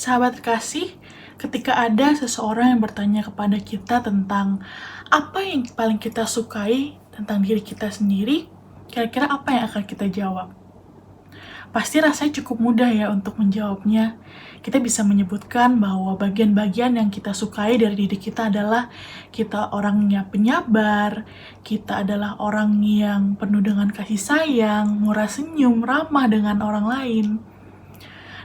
Sahabat terkasih, ketika ada seseorang yang bertanya kepada kita tentang apa yang paling kita sukai tentang diri kita sendiri, kira-kira apa yang akan kita jawab? Pasti rasanya cukup mudah ya untuk menjawabnya. Kita bisa menyebutkan bahwa bagian-bagian yang kita sukai dari diri kita adalah kita orangnya penyabar, kita adalah orang yang penuh dengan kasih sayang, murah senyum, ramah dengan orang lain.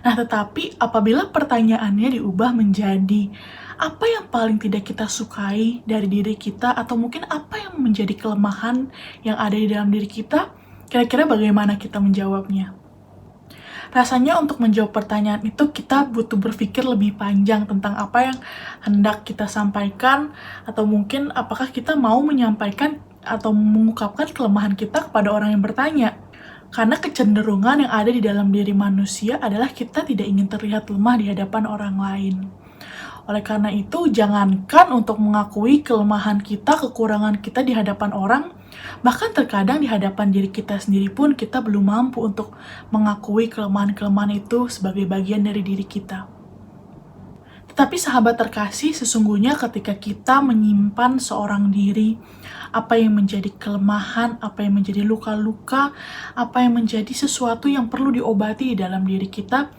Nah, tetapi apabila pertanyaannya diubah menjadi apa yang paling tidak kita sukai dari diri kita, atau mungkin apa yang menjadi kelemahan yang ada di dalam diri kita, kira-kira bagaimana kita menjawabnya? Rasanya untuk menjawab pertanyaan itu kita butuh berpikir lebih panjang tentang apa yang hendak kita sampaikan, atau mungkin apakah kita mau menyampaikan atau mengungkapkan kelemahan kita kepada orang yang bertanya. Karena kecenderungan yang ada di dalam diri manusia adalah kita tidak ingin terlihat lemah di hadapan orang lain. Oleh karena itu, jangankan untuk mengakui kelemahan kita, kekurangan kita di hadapan orang, bahkan terkadang di hadapan diri kita sendiri pun kita belum mampu untuk mengakui kelemahan-kelemahan itu sebagai bagian dari diri kita. Tetapi sahabat terkasih, sesungguhnya ketika kita menyimpan seorang diri, apa yang menjadi kelemahan, apa yang menjadi luka-luka, apa yang menjadi sesuatu yang perlu diobati di dalam diri kita,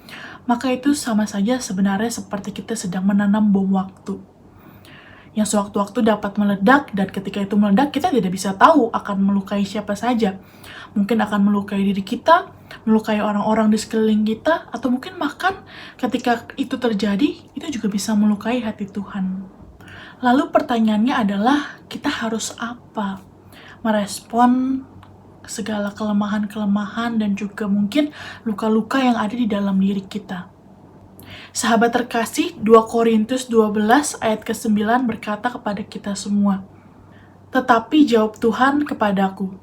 maka itu sama saja sebenarnya seperti kita sedang menanam bom waktu, yang sewaktu-waktu dapat meledak, dan ketika itu meledak kita tidak bisa tahu akan melukai siapa saja. Mungkin akan melukai diri kita, melukai orang-orang di sekeliling kita, atau mungkin bahkan ketika itu terjadi, itu juga bisa melukai hati Tuhan. Lalu pertanyaannya adalah, kita harus apa? Merespon segala kelemahan-kelemahan dan juga mungkin luka-luka yang ada di dalam diri kita. Sahabat terkasih, 2 Korintus 12 ayat ke-9 berkata kepada kita semua, "Tetapi jawab Tuhan kepadaku,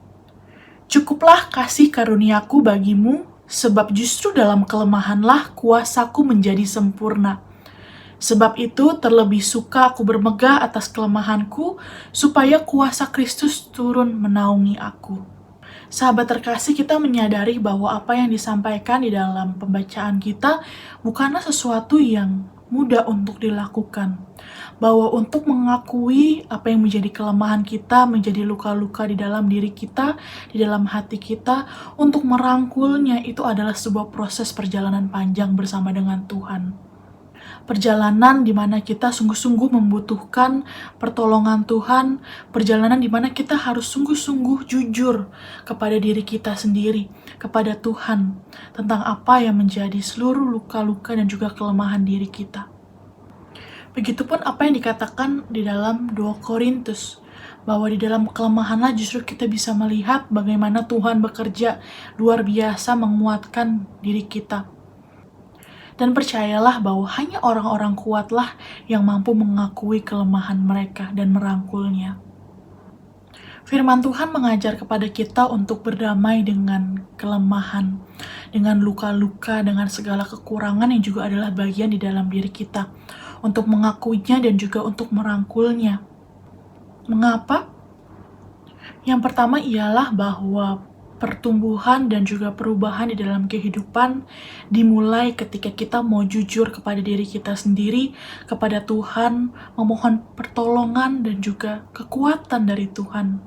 cukuplah kasih karuniaku bagimu, sebab justru dalam kelemahanlah kuasaku menjadi sempurna. Sebab itu terlebih suka aku bermegah atas kelemahanku, supaya kuasa Kristus turun menaungi aku." Sahabat terkasih, kita menyadari bahwa apa yang disampaikan di dalam pembacaan kita bukanlah sesuatu yang mudah untuk dilakukan. Bahwa untuk mengakui apa yang menjadi kelemahan kita, menjadi luka-luka di dalam diri kita, di dalam hati kita, untuk merangkulnya itu adalah sebuah proses perjalanan panjang bersama dengan Tuhan. Perjalanan di mana kita sungguh-sungguh membutuhkan pertolongan Tuhan, perjalanan di mana kita harus sungguh-sungguh jujur kepada diri kita sendiri, kepada Tuhan, tentang apa yang menjadi seluruh luka-luka dan juga kelemahan diri kita. Begitupun apa yang dikatakan di dalam 2 Korintus, bahwa di dalam kelemahanlah justru kita bisa melihat bagaimana Tuhan bekerja luar biasa menguatkan diri kita. Dan percayalah bahwa hanya orang-orang kuatlah yang mampu mengakui kelemahan mereka dan merangkulnya. Firman Tuhan mengajar kepada kita untuk berdamai dengan kelemahan, dengan luka-luka, dengan segala kekurangan yang juga adalah bagian di dalam diri kita, untuk mengakuinya dan juga untuk merangkulnya. Mengapa? Yang pertama ialah bahwa pertumbuhan dan juga perubahan di dalam kehidupan dimulai ketika kita mau jujur kepada diri kita sendiri, kepada Tuhan, memohon pertolongan dan juga kekuatan dari Tuhan.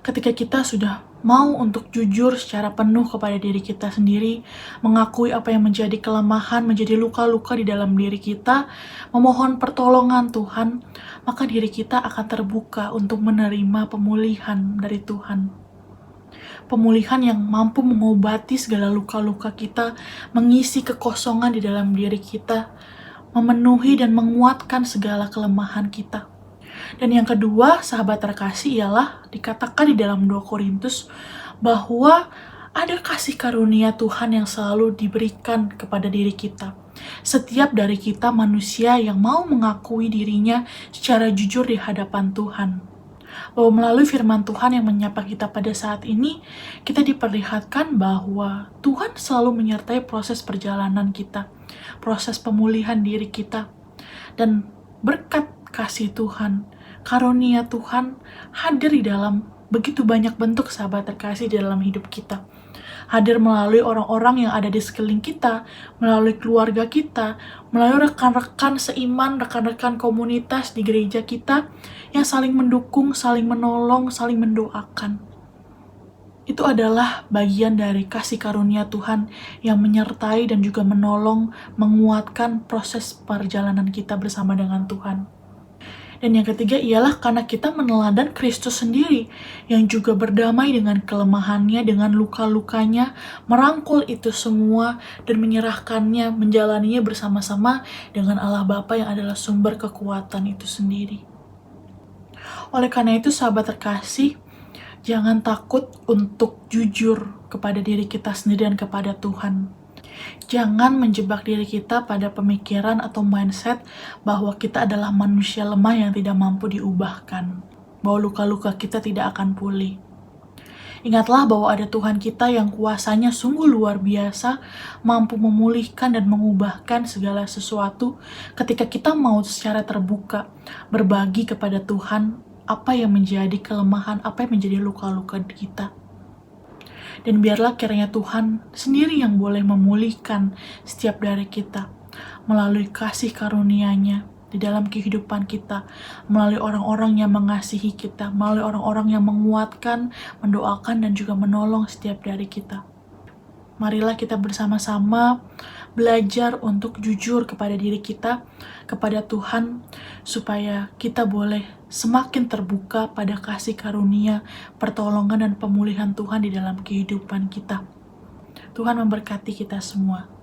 Ketika kita sudah mau untuk jujur secara penuh kepada diri kita sendiri, mengakui apa yang menjadi kelemahan, menjadi luka-luka di dalam diri kita, memohon pertolongan Tuhan, maka diri kita akan terbuka untuk menerima pemulihan dari Tuhan. Pemulihan yang mampu mengobati segala luka-luka kita, mengisi kekosongan di dalam diri kita, memenuhi dan menguatkan segala kelemahan kita. Dan yang kedua, sahabat terkasih, ialah dikatakan di dalam 2 Korintus bahwa ada kasih karunia Tuhan yang selalu diberikan kepada diri kita. Setiap dari kita manusia yang mau mengakui dirinya secara jujur di hadapan Tuhan. Bahwa melalui firman Tuhan yang menyapa kita pada saat ini, kita diperlihatkan bahwa Tuhan selalu menyertai proses perjalanan kita, proses pemulihan diri kita, dan berkat kasih Tuhan, karunia Tuhan hadir di dalam begitu banyak bentuk, sahabat terkasih, di dalam hidup kita. hadir melalui orang-orang yang ada di sekeliling kita, melalui keluarga kita, melalui rekan-rekan seiman, rekan-rekan komunitas di gereja kita yang saling mendukung, saling menolong, saling mendoakan. Itu adalah bagian dari kasih karunia Tuhan yang menyertai dan juga menolong, menguatkan proses perjalanan kita bersama dengan Tuhan. Dan yang ketiga ialah karena kita meneladani Kristus sendiri yang juga berdamai dengan kelemahannya, dengan luka-lukanya, merangkul itu semua dan menyerahkannya, menjalaninya bersama-sama dengan Allah Bapa yang adalah sumber kekuatan itu sendiri. Oleh karena itu, sahabat terkasih, jangan takut untuk jujur kepada diri kita sendiri dan kepada Tuhan. Jangan menjebak diri kita pada pemikiran atau mindset bahwa kita adalah manusia lemah yang tidak mampu diubahkan, bahwa luka-luka kita tidak akan pulih. Ingatlah bahwa ada Tuhan kita yang kuasanya sungguh luar biasa, mampu memulihkan dan mengubahkan segala sesuatu ketika kita mau secara terbuka berbagi kepada Tuhan apa yang menjadi kelemahan, apa yang menjadi luka-luka kita. Dan biarlah kiranya Tuhan sendiri yang boleh memulihkan setiap dari kita melalui kasih karunia-Nya di dalam kehidupan kita, melalui orang-orang yang mengasihi kita, melalui orang-orang yang menguatkan, mendoakan, dan juga menolong setiap dari kita. Marilah kita bersama-sama belajar untuk jujur kepada diri kita, kepada Tuhan, supaya kita boleh semakin terbuka pada kasih karunia, pertolongan, dan pemulihan Tuhan di dalam kehidupan kita. Tuhan memberkati kita semua.